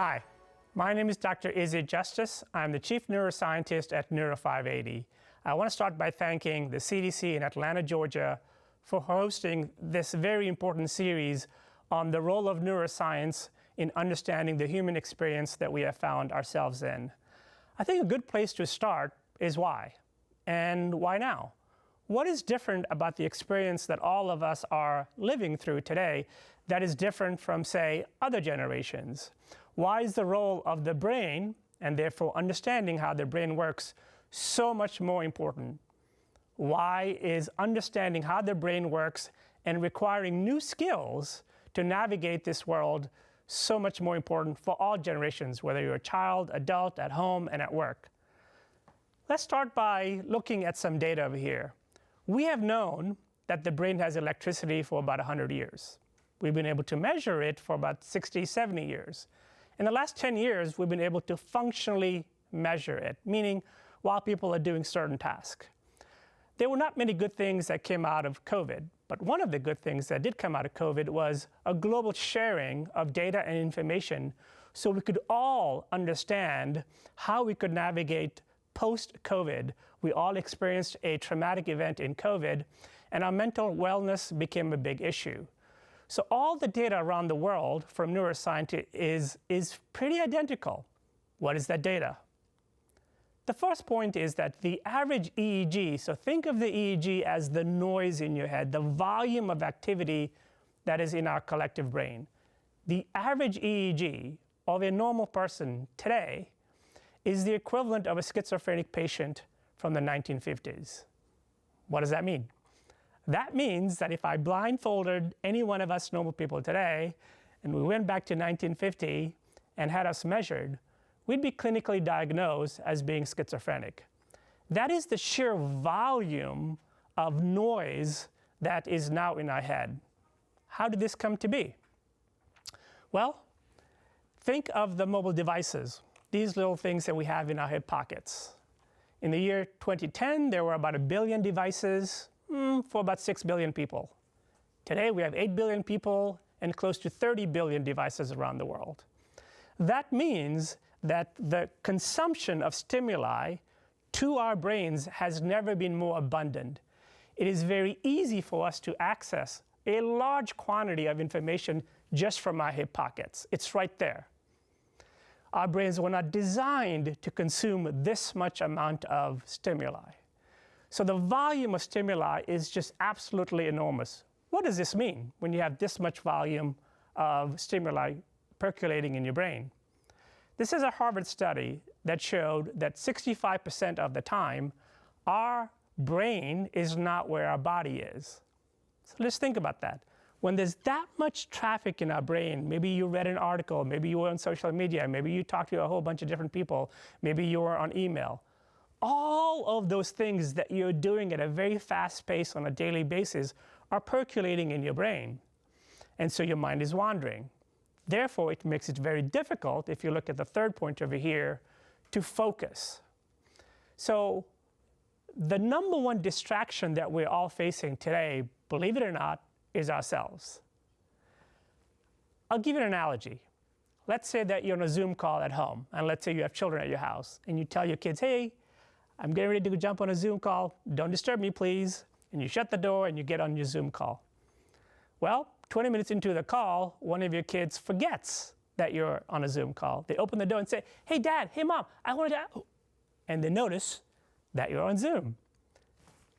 Hi, my name is Dr. Izzy Justice. I'm the Chief Neuroscientist at Neuro 580. I want to start by thanking the CDC in Atlanta, Georgia, for hosting this very important series on the role of neuroscience in understanding the human experience that we have found ourselves in. I think a good place to start is why, and why now? What is different about the experience that all of us are living through today that is different from, say, other generations? Why is the role of the brain, and therefore understanding how the brain works, so much more important? Why is understanding how the brain works and requiring new skills to navigate this world so much more important for all generations, whether you're a child, adult, at home, and at work? Let's start by looking at some data over here. We have known that the brain has electricity for about 100 years. We've been able to measure it for about 60, 70 years. In the last 10 years, we've been able to functionally measure it, meaning while people are doing certain tasks. There were not many good things that came out of COVID, but one of the good things that did come out of COVID was a global sharing of data and information so we could all understand how we could navigate post-COVID. We all experienced a traumatic event in COVID, and our mental wellness became a big issue. So all the data around the world from neuroscience is pretty identical. What is that data? The first point is that the average EEG, so think of the EEG as the noise in your head, the volume of activity that is in our collective brain. The average EEG of a normal person today is the equivalent of a schizophrenic patient from the 1950s. What does that mean? That means that if I blindfolded any one of us normal people today, and we went back to 1950 and had us measured, we'd be clinically diagnosed as being schizophrenic. That is the sheer volume of noise that is now in our head. How did this come to be? Well, think of the mobile devices, these little things that we have in our hip pockets. In the year 2010, there were about 1 billion devices for about 6 billion people. Today, we have 8 billion people and close to 30 billion devices around the world. That means that the consumption of stimuli to our brains has never been more abundant. It is very easy for us to access a large quantity of information just from our hip pockets. It's right there. Our brains were not designed to consume this much amount of stimuli. So the volume of stimuli is just absolutely enormous. What does this mean when you have this much volume of stimuli percolating in your brain? This is a Harvard study that showed that 65% of the time, our brain is not where our body is. So let's think about that. When there's that much traffic in our brain, maybe you read an article, maybe you were on social media, maybe you talked to a whole bunch of different people, maybe you were on email. All of those things that you're doing at a very fast pace on a daily basis are percolating in your brain. And so your mind is wandering. Therefore, it makes it very difficult, if you look at the third point over here, to focus. So the number one distraction that we're all facing today, believe it or not, is ourselves. I'll give you an analogy. Let's say that you're on a Zoom call at home, and let's say you have children at your house, and you tell your kids, hey, I'm getting ready to jump on a Zoom call. Don't disturb me, please. And you shut the door and you get on your Zoom call. Well, 20 minutes into the call, one of your kids forgets that you're on a Zoom call. They open the door and say, hey, Dad, hey, Mom, I wanted to... And they notice that you're on Zoom.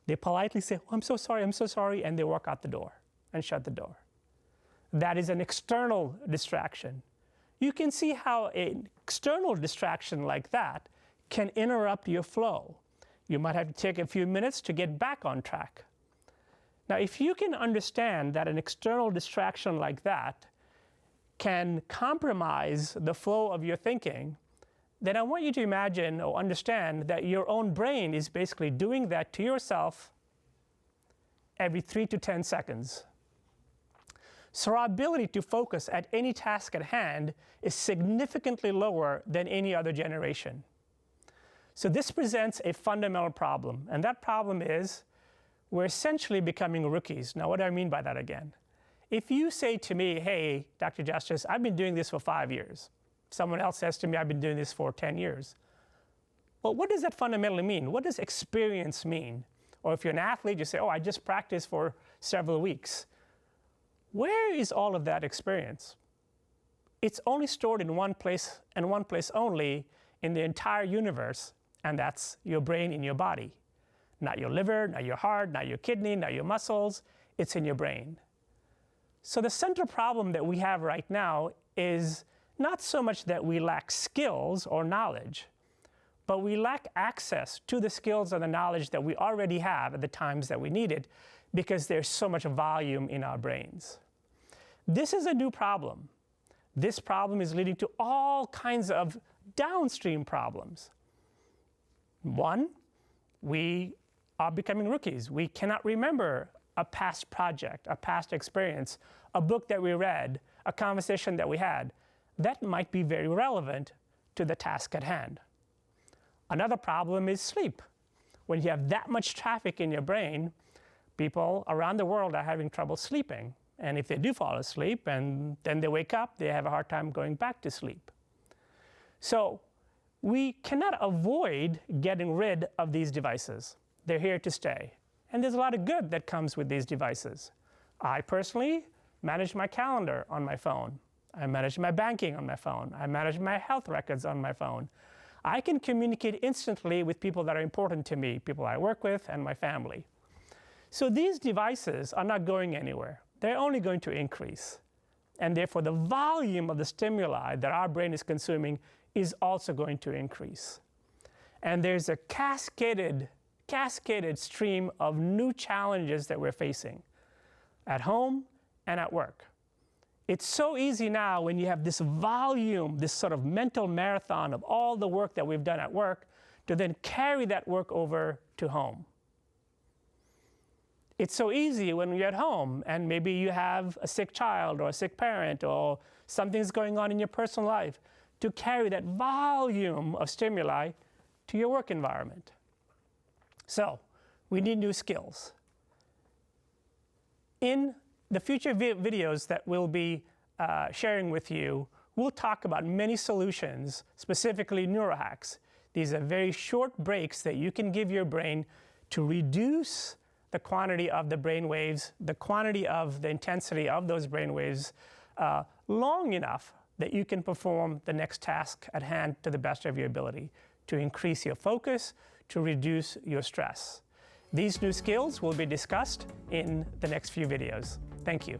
They politely say, oh, I'm so sorry, and they walk out the door and shut the door. That is an external distraction. You can see how an external distraction like that can interrupt your flow. You might have to take a few minutes to get back on track. Now, if you can understand that an external distraction like that can compromise the flow of your thinking, then I want you to imagine or understand that your own brain is basically doing that to yourself every 3 to 10 seconds. So our ability to focus at any task at hand is significantly lower than any other generation. So this presents a fundamental problem, and that problem is we're essentially becoming rookies. Now, what do I mean by that, again? If you say to me, hey, Dr. Justice, I've been doing this for 5 years, and you tell your kids, hey, I'm getting ready to go jump on a Zoom call, Someone else says to me, I've been doing this for 10 years. Well, what does that fundamentally mean? What does experience mean? Or if you're an athlete, you say, oh, I just practiced for several weeks. Where is all of that experience? It's only stored in one place and one place only in the entire universe, and that's your brain in your body. Not your liver, not your heart, not your kidney, not your muscles. It's in your brain. So the central problem that we have right now is not so much that we lack skills or knowledge, but we lack access to the skills and the knowledge that we already have at the times that we need it, because there's so much volume in our brains. This is a new problem. This problem is leading to all kinds of downstream problems. One, we are becoming rookies. We cannot remember a past project, a past experience, a book that we read, a conversation that we had. That might be very relevant to the task at hand. Another problem is sleep. When you have that much traffic in your brain, people around the world are having trouble sleeping. And if they do fall asleep and then they wake up, they have a hard time going back to sleep. So we cannot avoid getting rid of these devices. They're here to stay. And there's a lot of good that comes with these devices. I personally manage my calendar on my phone. I manage my banking on my phone. I manage my health records on my phone. I can communicate instantly with people that are important to me, people I work with and my family. So these devices are not going anywhere. They're only going to increase. And therefore, the volume of the stimuli that our brain is consuming is also going to increase. And there's a cascaded stream of new challenges that we're facing at home and at work. It's so easy now when you have this volume, this sort of mental marathon of all the work that we've done at work, to then carry that work over to home. It's so easy when you're at home and maybe you have a sick child or a sick parent or something's going on in your personal life, to carry that volume of stimuli to your work environment. So we need new skills. In the future videos that we'll be sharing with you, we'll talk about many solutions, specifically neurohacks. These are very short breaks that you can give your brain to reduce the quantity of the brain waves, the quantity of the intensity of those brain waves long enough that you can perform the next task at hand to the best of your ability, to increase your focus, to reduce your stress. These new skills will be discussed in the next few videos. Thank you.